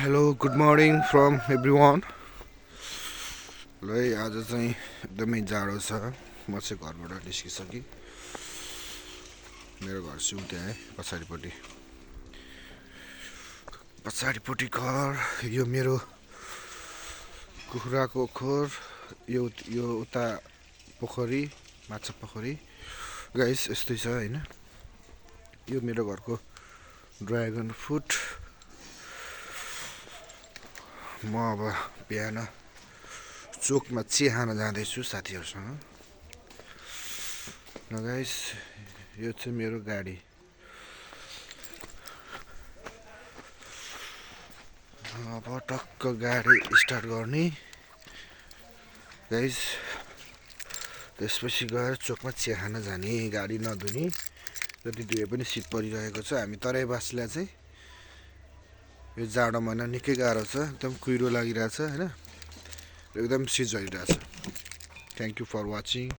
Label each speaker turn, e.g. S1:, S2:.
S1: Hello good morning from every one. ल है आज चाहिँ एकदमै जाडो छ। म चाहिँ घरबाट निस्किसकेँ। मेरो घर चाहिँ उता है पछाडिपट्टि घर। यो मेरो कुखुराको खोर। यो उता पोखरी, माछा पोखरी गाइस यस्तै छ होइन। यो मेरो घरको ड्रागन फ्रुट। म अब बिहान चोकमा चिया खान जाँदैछु साथीहरूसँग। ल गाइस यो चाहिँ मेरो गाडी। अब टक्क गाडी स्टार्ट गर्ने गाइस। त्यसपछि गएर चोकमा चिया खान जाने, गाडी नधुने। जति धुए पनि शीत परिरहेको छ। हामी तराईवासीलाई चाहिँ यो जाडो महिना निकै गाह्रो छ। एकदम कुहिरो लागिरहेछ होइन, एकदम शीत झरिरहेछ। Thank you for watching.